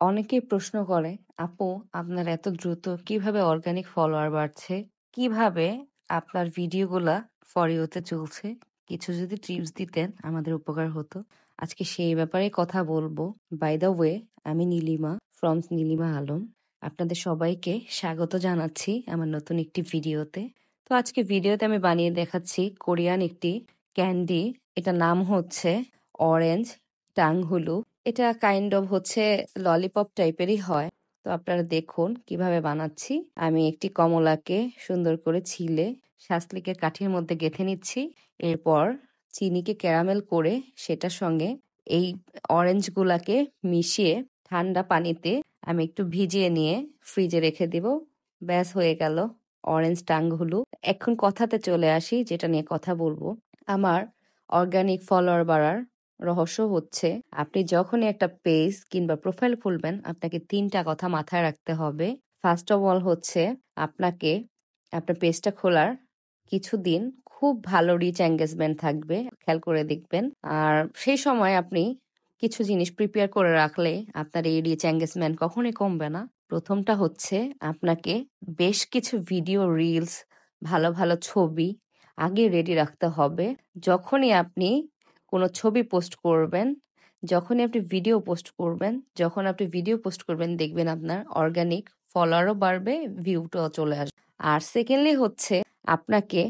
অনেকেই প্রশ্ন করে, "আপু, আপনার এত দ্রুত কিভাবে অর্গানিক ফলোয়ার বাড়ছে? কিভাবে আপনার ভিডিওগুলা ফর ইউ তে চলছে? কিছু যদি টিপস দিতেন আমাদের উপকার হতো।" আজকে সেই ব্যাপারেই কথা বলবো। বাই দ্য ওয়ে, আমি নীলিমা ফ্রম নীলিমা আলম। আপনাদের সবাইকে স্বাগত জানাচ্ছি আমার নতুন একটি ভিডিওতে। তো আজকে ভিডিওতে আমি বানিয়ে দেখাচ্ছি কোরিয়ান একটি ক্যান্ডি। এটার নাম হচ্ছে অরেঞ্জ টাংহুলু। এটা কাইন্ড অফ হচ্ছে ললিপপ টাইপেরই হয়। তো আপনারা দেখুন কিভাবে বানাচ্ছি। আমি একটি কমলাকে সুন্দর করে ছিলে শাসলিকের কাঠির মধ্যে গেঁথে নিচ্ছি। এরপর চিনিকে ক্যারামেল করে সেটার সঙ্গে এই অরেঞ্জ গুলাকে মিশিয়ে ঠান্ডা পানিতে আমি একটু ভিজিয়ে নিয়ে ফ্রিজে রেখে দিব। ব্যাস হয়ে গেল অরেঞ্জ টাংহুলু। এখন কথাতে চলে আসি, যেটা নিয়ে কথা বলবো। আমার অর্গানিক ফলোয়ার বাড়ার রহস্য হচ্ছে, আপনি যখনই একটা পেজ কিংবা প্রোফাইল খুলবেন আপনাকে ৩টা কথা মাথায় রাখতে হবে। ফার্স্ট অফ অল হচ্ছে আপনাকে আপনার পেজটা খোলার কিছুদিন খুব ভালো রিচ এঙ্গেজমেন্ট থাকবে, খেয়াল করে দেখবেন। আর সেই সময় আপনি কিছু জিনিস প্রিপেয়ার করে রাখলে আপনার এই রিচ এঙ্গেজমেন্ট কখনোই কমবে না। প্রথমটা হচ্ছে আপনাকে বেশ কিছু ভিডিও, রিলস, ভালো ভালো ছবি আগে রেডি রাখতে হবে। যখনই আপনি কোনো ছবি পোস্ট করবেন, যখনই আপনি ভিডিও পোস্ট করবেন, যখন আপনি ভিডিও পোস্ট করবেন দেখবেন আপনার অর্গানিক ফলোয়ারও বাড়বে, ভিউটাও চলে আসবে। আর সেকেন্ডলি হচ্ছে আপনাকে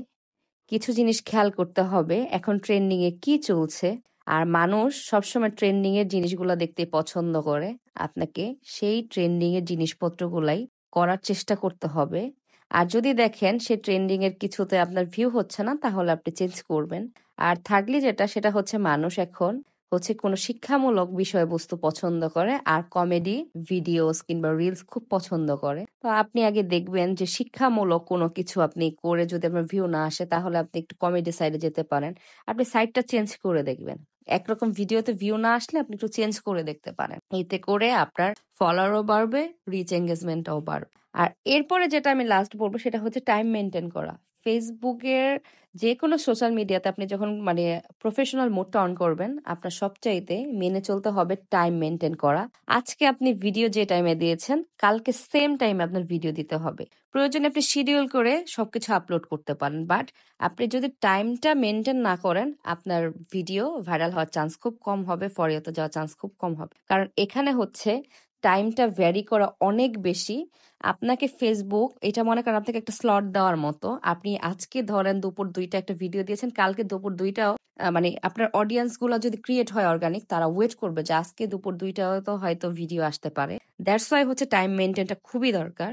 কিছু জিনিস খেয়াল করতে হবে, এখন ট্রেন্ডিং এ কি চলছে। আর মানুষ সবসময় ট্রেন্ডিং এর জিনিসগুলো দেখতে পছন্দ করে। আপনাকে সেই ট্রেন্ডিং এর জিনিসপত্রগুলাই করার চেষ্টা করতে হবে। আর যদি দেখেন সে ট্রেন্ডিং এর কিছুতে আপনার ভিউ হচ্ছে না, তাহলে আপনি চেঞ্জ করবেন। আর থার্ডলি যেটা, সেটা হচ্ছে মানুষ এখন হচ্ছে কোনো শিক্ষামূলক বিষয়বস্তু পছন্দ করে আর কমেডি ভিডিওস কিংবা রিলস খুব পছন্দ করে। তো আপনি আগে দেখবেন যে শিক্ষামূলক কোনো কিছু আপনি করে যদি আপনার ভিউ না আসে, তাহলে আপনি একটু কমেডি সাইডে যেতে পারেন। আপনি সাইডটা চেঞ্জ করে দেখবেন। একরকম ভিডিওতে ভিউ না আসলে আপনি একটু চেঞ্জ করে দেখতে পারেন। এতে করে আপনার ফলোয়ারও বাড়বে, রিচ এঙ্গেজমেন্টটাও বাড়বে। আর এরপরে যেটা আমি লাস্ট বলবো সেটা হচ্ছে টাইম মেনটেন করা। ফেসবুকের যে কোনো সোশ্যাল মিডিয়াতে আপনি যখন মানে প্রফেশনাল মোডটা অন করবেন, আপনার সবচাইতে মেনে চলতে হবে টাইম মেনটেন করা। আজকে আপনি ভিডিও যে টাইমে দিয়েছেন, কালকে সেম টাইমে আপনার ভিডিও দিতে হবে। প্রয়োজনে আপনি শিডিউল করে সবকিছু আপলোড করতে পারেন, বাট আপনি যদি টাইমটা মেনটেন না করেন, আপনার ভিডিও ভাইরাল হওয়ার চান্স খুব কম হবে, ফরিয়াতে যাওয়ার চান্স খুব কম হবে। কারণ এখানে হচ্ছে টাইমটা ভ্যারি করা অনেক বেশি। আপনাকে ফেসবুক এটা মনে করেন আপনাকে একটা স্লট দেওয়ার মতো। আপনি আজকে ধরেন দুপুর ২টা একটা ভিডিও দিয়েছেন, কালকে দুপুর ২টাও মানে আপনার অডিয়েন্স গুলা যদি ক্রিয়েট হয় অর্গানিক, তারা ওয়েট করবে যে আজকে দুপুর ২টাও তো হয়তো ভিডিও আসতে পারে। দ্যাটস ওয়াই হচ্ছে টাইম মেনটেনটা খুবই দরকার।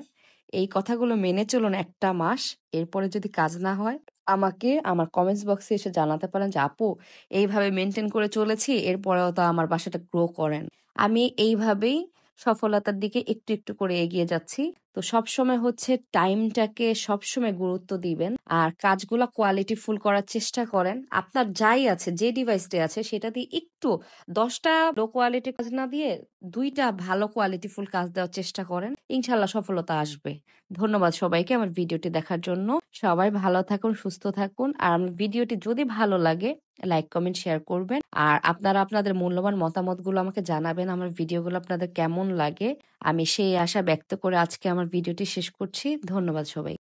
এই কথাগুলো মেনে চলুন ১টা মাস। এরপরে যদি কাজ না হয়, আমাকে আমার কমেন্টস বক্সে এসে জানাতে পারেন যে, "আপু, এইভাবে মেনটেন করে চলেছি, এরপরেও তো আমার বাসাটা গ্রো করেন।" আমি এইভাবেই সফলতার দিকে একটু একটু করে এগিয়ে যাচ্ছি। তো সবসময় হচ্ছে টাইমটাকে সবসময় গুরুত্ব দিবেন আর কাজগুলা কোয়ালিটিফুল করার চেষ্টা করেন। আপনার যাই আছে, যে ডিভাইসটা আছে সেটা দিয়ে একটু ১০টা লো কোয়ালিটির কাজ না দিয়ে ২টা ভালো কোয়ালিটিফুল কাজ দেওয়ার চেষ্টা করেন। ইনশাল্লাহ সফলতা আসবে। ধন্যবাদ সবাইকে আমার ভিডিওটি দেখার জন্য। সবাই ভালো থাকুন, সুস্থ থাকুন। আর আমার ভিডিওটি যদি ভালো লাগে লাইক, কমেন্ট, শেয়ার করবেন। আর আপনারা আপনাদের মূল্যবান মতামতগুলো আমাকে জানাবেন, আমার ভিডিওগুলো আপনাদের কেমন লাগে। আমি সেই আশা ব্যক্ত করে আজকে আমার ভিডিওটি শেষ করছি। ধন্যবাদ সবাই।